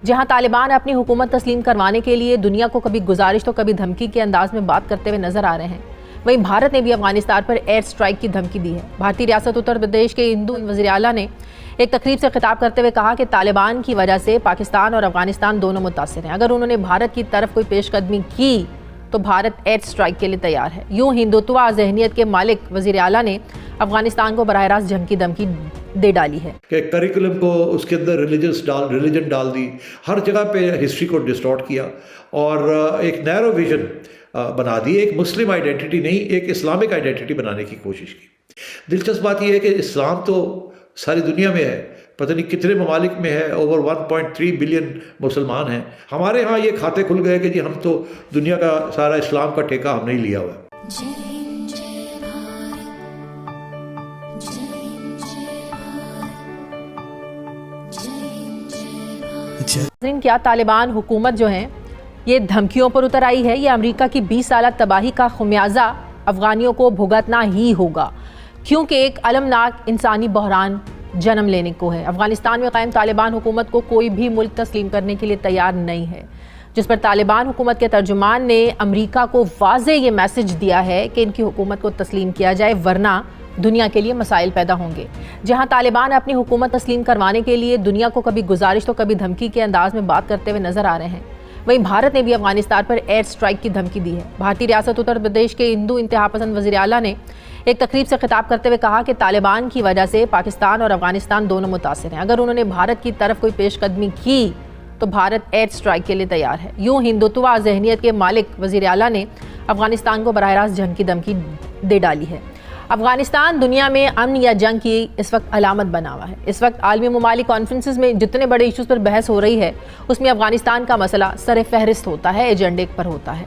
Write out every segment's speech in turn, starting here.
जहां तालिबान अपनी हुकूमत तस्लीम करवाने के लिए दुनिया को कभी गुजारिश तो कभी धमकी के अंदाज में बात करते हुए नजर आ रहे हैं, वहीं भारत ने भी अफगानिस्तान पर एयर स्ट्राइक की धमकी दी है। भारतीय रियासत उत्तर प्रदेश के हिंदू वज़ीर आला ने एक तकरीब से खिताब करते हुए कहा कि तालिबान की वजह से पाकिस्तान और अफगानिस्तान दोनों मुतासिर हैं। अगर उन्होंने भारत की तरफ कोई पेशकदमी की तो भारत एयर स्ट्राइक के लिए तैयार है। यूं हिंदुत्व ज़हनियत के मालिक वज़ीर आला ने अफगानिस्तान को बराह रास्त जंग की धमकी दे डाली है कि करिकुलम को उसके अंदर रिलीजन डाल दी, हर जगह पे हिस्ट्री को डिस्टॉर्ट किया और एक नैरो विजन बना दी। एक मुस्लिम आइडेंटिटी नहीं, एक इस्लामिक आइडेंटिटी बनाने की कोशिश की। दिलचस्प बात यह है कि इस्लाम तो सारी दुनिया में है, पता नहीं कितने ममालिक में है, ओवर 1.3 बिलियन मुसलमान हैं। हमारे यहाँ ये खाते खुल गए कि जी हम तो दुनिया का सारा इस्लाम का ठेका हमने ही लिया हुआ है। क्या तालिबान हुकूमत जो है ये धमकियों पर उतर आई है? ये अमेरिका की 20 साल तबाही का खुमियाजा अफगानियों को भुगतना ही होगा, क्योंकि एक अलमनाक इंसानी बहरान जन्म लेने को है। अफगानिस्तान में कायम तालिबान हुकूमत को कोई भी मुल्क तस्लीम करने के लिए तैयार नहीं है, जिस पर तालिबान हुकूमत के तर्जुमान ने अमेरिका को वाज़े ये मैसेज दिया है कि इनकी हुकूमत को तस्लीम किया जाए, वरना दुनिया के लिए मसाइल पैदा होंगे। जहां तालिबान अपनी हुकूमत तस्लीम करवाने के लिए दुनिया को कभी गुजारिश तो कभी धमकी के अंदाज में बात करते हुए नजर आ रहे हैं, वहीं भारत ने भी अफगानिस्तान पर एयर स्ट्राइक की धमकी दी है। भारतीय रियासत उत्तर प्रदेश के हिंदू इंतहा पसंद वज़ीर आला ने एक तकरीब से खिताब करते हुए कहा कि तालिबान की वजह से पाकिस्तान और अफगानिस्तान दोनों मुतासिर हैं। अगर उन्होंने भारत की तरफ कोई पेशकदमी की तो भारत एयर स्ट्राइक के लिए तैयार है। यूं हिंदुत्व ज़हनियत के मालिक वज़ीर आला ने अफगानिस्तान को बराह रास्त जंग की धमकी दे डाली है। अफगानिस्तान दुनिया में अमन या जंग की इस वक्त अलामत बना हुआ है। इस वक्त आलमी ममालिक कॉन्फ्रेंसेस में जितने बड़े इशूज़ पर बहस हो रही है, उसमें अफगानिस्तान का मसला सर फहरिस्त होता है, एजेंडे पर होता है।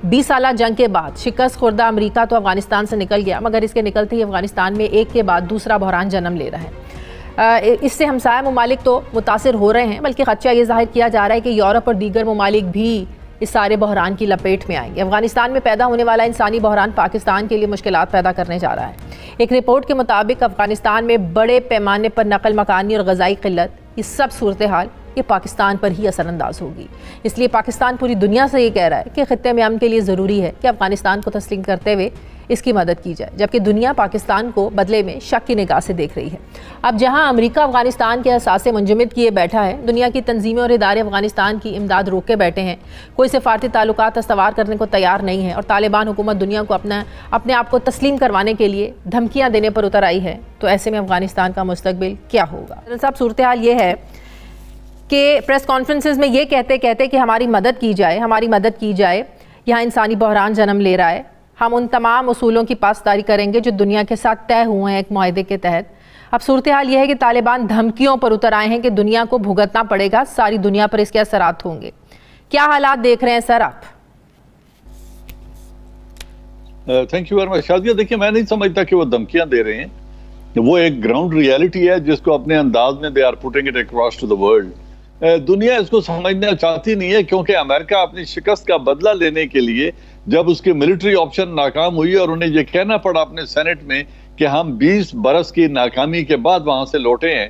20 साल जंग के बाद शिकस्त खुर्दा अमेरिका तो अफगानिस्तान से निकल गया, मगर इसके निकलते ही अफगानिस्तान में एक के बाद दूसरा बहरान जन्म ले रहा है। इससे हमसाया ममालिक तो मुतासिर हो रहे हैं, बल्कि खदशा ये जाहिर किया जा रहा है कि यूरोप और दीगर ममालिक भी इस सारे बहरान की लपेट में आएंगे। अफगानिस्तान में पैदा होने वाला इंसानी बहरान पाकिस्तान के लिए मुश्किलात पैदा करने जा रहा है। एक रिपोर्ट के मुताबिक अफगानिस्तान में बड़े पैमाने पर नकल मकानी और ग़ज़ाई क़िल्लत, ये सब सूरत हाल ये पाकिस्तान पर ही असरअंदाज होगी। इसलिए पाकिस्तान पूरी दुनिया से ये कह रहा है कि ख़ित्ते में अमन के लिए ज़रूरी है कि अफगानिस्तान को तस्लीम करते हुए इसकी मदद की जाए, जबकि दुनिया पाकिस्तान को बदले में शक की निगाह से देख रही है। अब जहां अमेरिका अफगानिस्तान के असासे मुंजमद किए बैठा है, दुनिया की तंजीमें और इदारे अफगानिस्तान की इमदाद रोक के बैठे हैं, कोई सिफारती ताल्लुकात इस्तवार करने को तैयार नहीं है और तालिबान हुकूमत दुनिया को अपने आप को तस्लीम करवाने के लिए धमकियाँ देने पर उतर आई है, तो ऐसे में अफगानिस्तान का मुस्तकबिल क्या होगा? साहब, सूरत हाल ये है कि प्रेस कॉन्फ्रेंसेस में ये कहते कहते कि हमारी मदद की जाए, हमारी मदद की जाए, यहाँ इंसानी बहरान जन्म ले रहा है, हम उन तमाम उसूलों की पासदारी करेंगे जो दुनिया के साथ तय हुए हैं एक मुआहदे के तहत। अब सूरत हाल यह है कि तालिबान धमकियों पर उतर आए हैं कि दुनिया को भुगतना पड़ेगा, सारी दुनिया पर इसके असरात होंगे। क्या हालात देख रहे हैं सर आप? Thank you very much Shadiya. देखिए, मैं नहीं समझता कि वो धमकियां दे रहे हैं, वो एक ग्राउंड रियलिटी है जिसको अपने अंदाज में they are putting it across to the world. दुनिया इसको समझना चाहती नहीं है, क्योंकि अमेरिका अपनी शिकस्त का बदला लेने के लिए जब उसकी मिलिट्री ऑप्शन नाकाम हुई और उन्हें यह कहना पड़ा अपने सेनेट में कि हम 20 बरस की नाकामी के बाद वहां से लौटे हैं,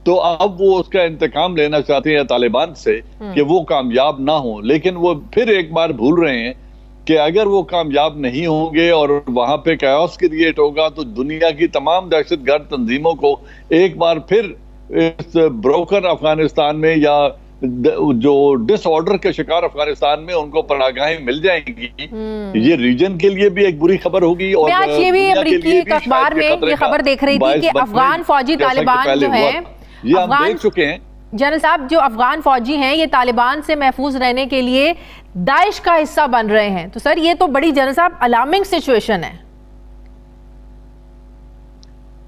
तो अब वो उसका इंतकाम लेना चाहते हैं तालिबान से कि वो कामयाब ना हो। लेकिन वो फिर एक बार भूल रहे हैं कि अगर वो कामयाब नहीं होंगे और वहां पे कैओस क्रिएट होगा तो दुनिया की तमाम दहशतगर्द तंजीमों को एक बार फिर इस ब्रोकन अफगानिस्तान में या जो डिसऑर्डर के शिकार अफगानिस्तान में उनको पनाहगाहें मिल जाएंगी। ये रीजन के लिए भी एक बुरी खबर होगी। और आज ये भी अमेरिकी अखबार में ये खबर देख रही थी कि अफगान फौजी तालिबान जो है, ये हम देख चुके हैं जनरल साहब, जो अफगान फौजी हैं ये तालिबान से महफूज रहने के लिए दाइश का हिस्सा बन रहे हैं। तो सर, ये तो बड़ी जनरल साहब अलार्मिंग सिचुएशन है।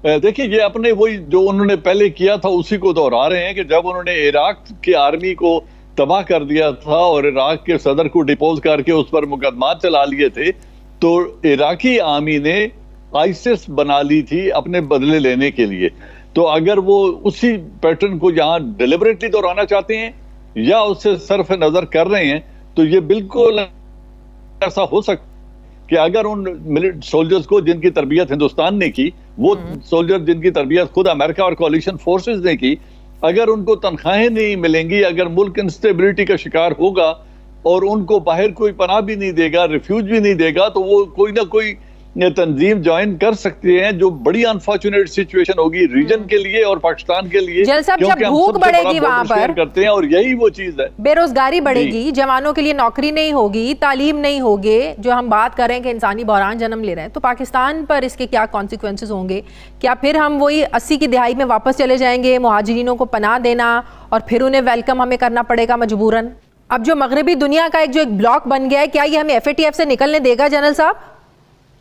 देखिए, ये अपने वही जो उन्होंने पहले किया था उसी को दोहरा रहे हैं कि जब उन्होंने इराक की आर्मी को तबाह कर दिया था और इराक के सदर को डिपोज करके उस पर मुकदमा चला लिए थे, तो इराकी आर्मी ने आईसिस बना ली थी अपने बदले लेने के लिए। तो अगर वो उसी पैटर्न को यहाँ डिलिबरेटली दोहराना चाहते हैं या उससे सरफ नजर कर रहे हैं, तो ये बिल्कुल ऐसा हो सकता कि अगर उन सोल्जर्स को जिनकी तरबियत हिंदुस्तान ने की, वो सोल्जर जिनकी तरबियत खुद अमेरिका और कोलिशन फोर्सेस ने की, अगर उनको तनख्वाहें नहीं मिलेंगी, अगर मुल्क इंस्टेबिलिटी का शिकार होगा और उनको बाहर कोई पनाह भी नहीं देगा, रिफ्यूज भी नहीं देगा, तो वो कोई ना कोई तंजीम ज्वाइन कर सकते हैं, जो बड़ी अनफॉर्चुनेट सिचुएशन होगी रीजन के लिए और पाकिस्तान के लिए, क्योंकि हम भूख बढ़ेगी वहां पर करते हैं और यही वो चीज है, बेरोजगारी बढ़ेगी, जवानों के लिए नौकरी नहीं होगी, तालीम नहीं होगी, जो हम बात कर रहे हैं कि इंसानी बहरान जन्म ले रहे हैं, तो पाकिस्तान पर इसके क्या कॉन्सिक्वेंसेस होंगे? क्या फिर हम वही 80 की दिहाई में वापस चले जाएंगे, मुहाजिरीनों को पनाह देना और फिर उन्हें वेलकम हमें करना पड़ेगा मजबूरन? अब जो मगरबी दुनिया का एक ब्लॉक बन गया है, क्या ये हमें FATF से निकलने देगा जनरल साहब?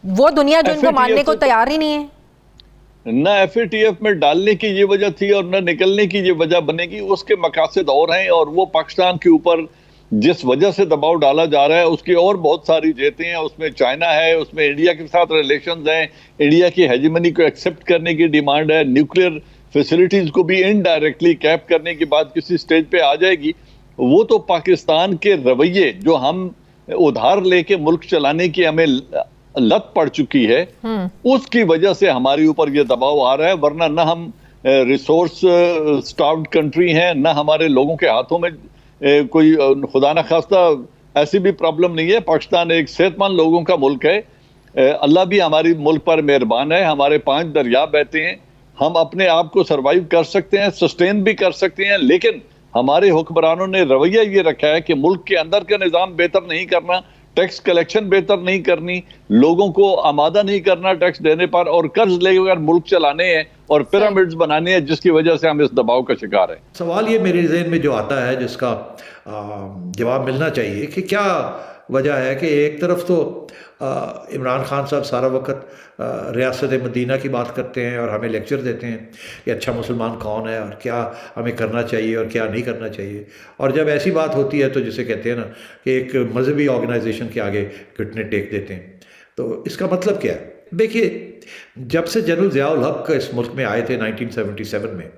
वो दुनिया जो इनको मानने को तैयार ही नहीं है। ना FATF में डालने की ये वजह थी और ना निकलने की ये वजह बनेगी, उसके मकासद और हैं, और वो पाकिस्तान के ऊपर जिस वजह से दबाव डाला जा रहा है उसकी और बहुत सारी जेतें हैं। उसमें चाइना है, उसमें इंडिया के साथ रिलेशंस हैं, इंडिया की हेजेमनी को एक्सेप्ट करने की डिमांड है, न्यूक्लियर फैसिलिटीज को भी इनडायरेक्टली कैप करने की बात किसी स्टेज पे आ जाएगी। वो तो पाकिस्तान के रवैये जो हम उधार लेके मुल्क चलाने की हमें लत पड़ चुकी है, उसकी वजह से हमारे ऊपर ये दबाव आ रहा है, वरना ना हम रिसोर्स स्टार्व्ड कंट्री हैं, ना हमारे लोगों के हाथों में कोई खुदा न खास्ता ऐसी भी प्रॉब्लम नहीं है। पाकिस्तान एक सेहतमंद लोगों का मुल्क है, अल्लाह भी हमारी मुल्क पर मेहरबान है, हमारे 5 दरिया बहते हैं, हम अपने आप को सर्वाइव कर सकते हैं, सस्टेन भी कर सकते हैं, लेकिन हमारे हुक्मरानों ने रवैया ये रखा है कि मुल्क के अंदर का निज़ाम बेहतर नहीं करना, टैक्स कलेक्शन बेहतर नहीं करनी, लोगों को आमादा नहीं करना टैक्स देने पर, और कर्ज लेकर मुल्क चलाने हैं और पिरामिड्स बनाने हैं, जिसकी वजह से हम इस दबाव का शिकार हैं। सवाल ये मेरे ज़हन में जो आता है, जिसका जवाब मिलना चाहिए कि क्या वजह है कि एक तरफ तो इमरान खान साहब सारा वक्त रियासत मदीना की बात करते हैं और हमें लेक्चर देते हैं कि अच्छा मुसलमान कौन है और क्या हमें करना चाहिए और क्या नहीं करना चाहिए, और जब ऐसी बात होती है तो जिसे कहते हैं ना कि एक मजहबी ऑर्गेनाइजेशन के आगे घुटने टेक देते हैं। तो इसका मतलब क्या है? देखिए, जब से जनरल ज़ियाउल हक इस मुल्क में आए थे 1977 में,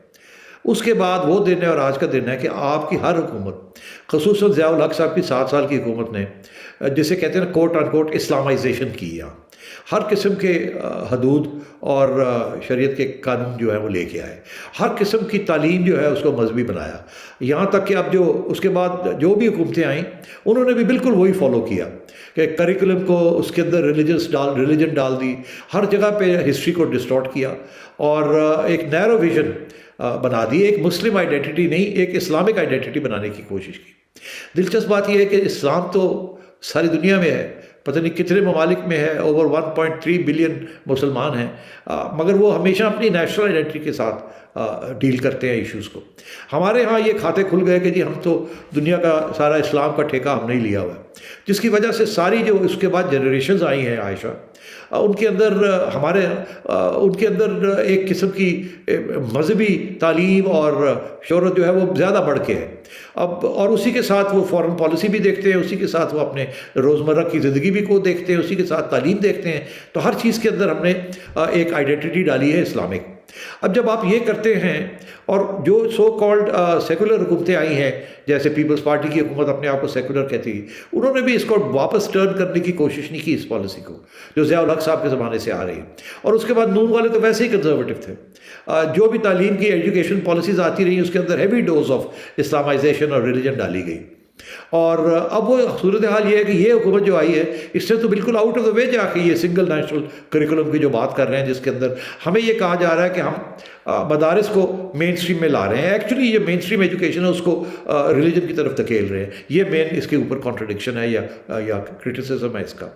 उसके बाद वो दिन है और आज का दिन है कि आपकी हर हुकूमत, ख़ुसूसन ज़ियाउल हक साहब की 7 साल की हुकूमत ने, जिसे कहते हैं ना कोट अनकोट इस्लामाइजेशन की, यहाँ हर किस्म के हदूद और शरीयत के कानून जो है वो लेके आए, हर किस्म की तालीम जो है उसको मजहबी बनाया, यहाँ तक कि अब जो उसके बाद जो भी हुकूमतें आईं उन्होंने भी बिल्कुल वही फॉलो किया कि करिकुलम को उसके अंदर रिलीजन डाल दी, हर जगह पे हिस्ट्री को डिस्टॉर्ट किया और एक नैरो विजन बना दी, एक मुस्लिम आइडेंटिटी नहीं एक इस्लामिक आइडेंटिटी बनाने की कोशिश की। दिलचस्प बात यह है कि इस्लाम तो सारी दुनिया में है, पता नहीं कितने ममालिक में है, ओवर 1.3 बिलियन मुसलमान हैं, मगर वो हमेशा अपनी नेशनल आइडेंटिटी के साथ डील करते हैं इश्यूज़ को। हमारे यहाँ ये खाते खुल गए कि जी हम तो दुनिया का सारा इस्लाम का ठेका हमने ही लिया हुआ है, जिसकी वजह से सारी जो उसके बाद जनरेशन्स आई हैं आयशा, उनके अंदर एक किस्म की मजहबी तालीम और शोहरत जो है वो ज़्यादा बढ़ के है अब, और उसी के साथ वो फॉरेन पॉलिसी भी देखते हैं, उसी के साथ वो अपने रोज़मर्रा की ज़िंदगी भी को देखते हैं, उसी के साथ तालीम देखते हैं। तो हर चीज़ के अंदर हमने एक आइडेंटिटी डाली है इस्लामिक। अब जब आप ये करते हैं और जो सो कॉल्ड सेकुलर हुकूमतें आई हैं, जैसे पीपल्स पार्टी की हुकूमत अपने आप को सेकुलर कहती है, उन्होंने भी इसको वापस टर्न करने की कोशिश नहीं की, इस पॉलिसी को जो ज़ियाउल हक साहब के ज़माने से आ रही है। और उसके बाद नून वाले तो वैसे ही कंजर्वेटिव थे, जो भी तालीम की एजुकेशन पॉलिसीज़ आती रही उसके अंदर हैवी डोज ऑफ इस्लामाइजेशन और रिलीजन डाली गई। और अब वो सूरत हाल ये है कि ये हुकूमत जो आई है इससे तो बिल्कुल आउट ऑफ द वे जाके ये सिंगल नेशनल करिकुलम की जो बात कर रहे हैं, जिसके अंदर हमें ये कहा जा रहा है कि हम मदारिस को मेन स्ट्रीम में ला रहे हैं, एक्चुअली ये मेन स्ट्रीम एजुकेशन है उसको रिलीजन की तरफ धकेल रहे हैं। ये मेन इसके ऊपर कॉन्ट्रडिक्शन है या क्रिटिसिज्म है इसका।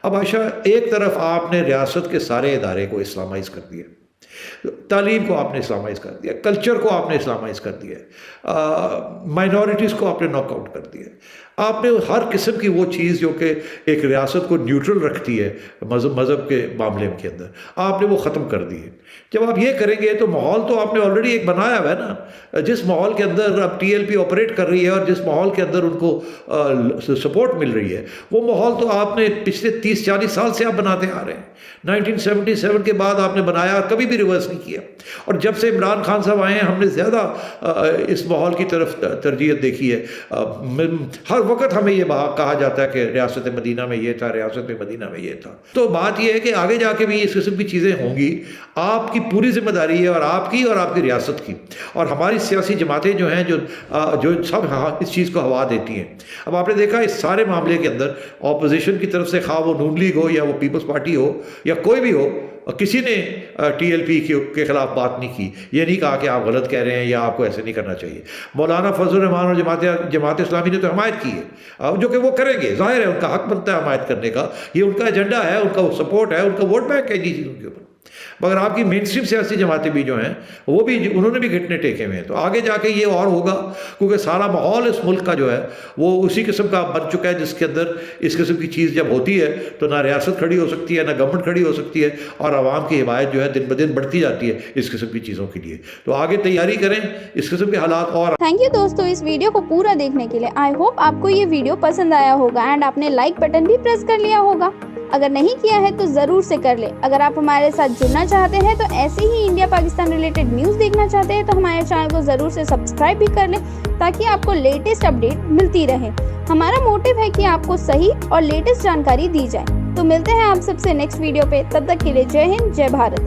अब आयशा, एक तरफ आपने रियासत के सारे इदारे को इस्लामाइज कर दिया, तालीम को आपने इस्लामाइज कर दिया, कल्चर को आपने इस्लामाइज कर दिया, माइनॉरिटीज़ को आपने नॉकआउट कर दिया, आपने हर किस्म की वो चीज़ जो कि एक रियासत को न्यूट्रल रखती है मज़हब के मामले के अंदर, आपने वो ख़त्म कर दी है। जब आप ये करेंगे तो माहौल तो आपने ऑलरेडी एक बनाया हुआ है ना, जिस माहौल के अंदर अब TLP ऑपरेट कर रही है और जिस माहौल के अंदर उनको सपोर्ट मिल रही है, वो माहौल तो आपने पिछले 30-40 साल से आप बनाते आ रहे हैं। 1977 के बाद आपने बनाया, कभी भी रिवर्स नहीं किया। और जब से इमरान खान साहब आए हैं हमने ज़्यादा इस माहौल की तरफ तरजीहत देखी है। हर वक्त हमें ये कहा जाता है कि रियासत मदीना में ये था, रियासत मदीना में ये था। तो बात यह है कि आगे जाके भी इस किस्म की चीज़ें होंगी। आपकी पूरी जिम्मेदारी है, और आपकी रियासत की, और हमारी सियासी जमातें जो हैं जो सब इस चीज़ को हवा देती हैं। अब आपने देखा इस सारे मामले के अंदर ऑपोजिशन की तरफ से, खा वो नून लीग हो या वो पीपल्स पार्टी हो या कोई भी हो, किसी ने TLP के खिलाफ बात नहीं की। ये नहीं कहा कि आप गलत कह रहे हैं या आपको ऐसे नहीं करना चाहिए। मौलाना फजल रहमान और जमात इस्लामी ने तो हमायत की है, अब जो कि वो करेंगे, जाहिर है उनका हक बनता है हमायत करने का, ये उनका एजेंडा है, उनका सपोर्ट है, उनका वोट बैंक है जी चीज़ों के ऊपर। मगर आपकी मेन स्ट्रीम सियासी जमातें भी जो हैं वो भी, उन्होंने भी घुटने टेके हुए हैं। तो आगे जाके ये और होगा, क्योंकि सारा माहौल इस मुल्क का जो है वो उसी किस्म का बन चुका है, जिसके अंदर इस किस्म की चीज़ जब होती है तो ना रियासत खड़ी हो सकती है, ना गवर्नमेंट खड़ी हो सकती है, और आवाम की हिमायत जो है दिन ब दिन बढ़ती जाती है इस किस्म की चीज़ों के लिए। तो आगे तैयारी करें इस किस्म के हालात। और थैंक यू दोस्तों इस वीडियो को पूरा देखने के लिए। आई होप आपको ये वीडियो पसंद आया होगा एंड आपने लाइक बटन भी प्रेस कर लिया होगा। अगर नहीं किया है तो ज़रूर से कर ले। अगर आप हमारे साथ जुड़ना चाहते हैं तो ऐसे ही इंडिया पाकिस्तान रिलेटेड न्यूज़ देखना चाहते हैं तो हमारे चैनल को ज़रूर से सब्सक्राइब भी कर ले, ताकि आपको लेटेस्ट अपडेट मिलती रहे। हमारा मोटिव है कि आपको सही और लेटेस्ट जानकारी दी जाए। तो मिलते हैं आप सबसे नेक्स्ट वीडियो पे, तब तक के लिए जय हिंद, जय भारत।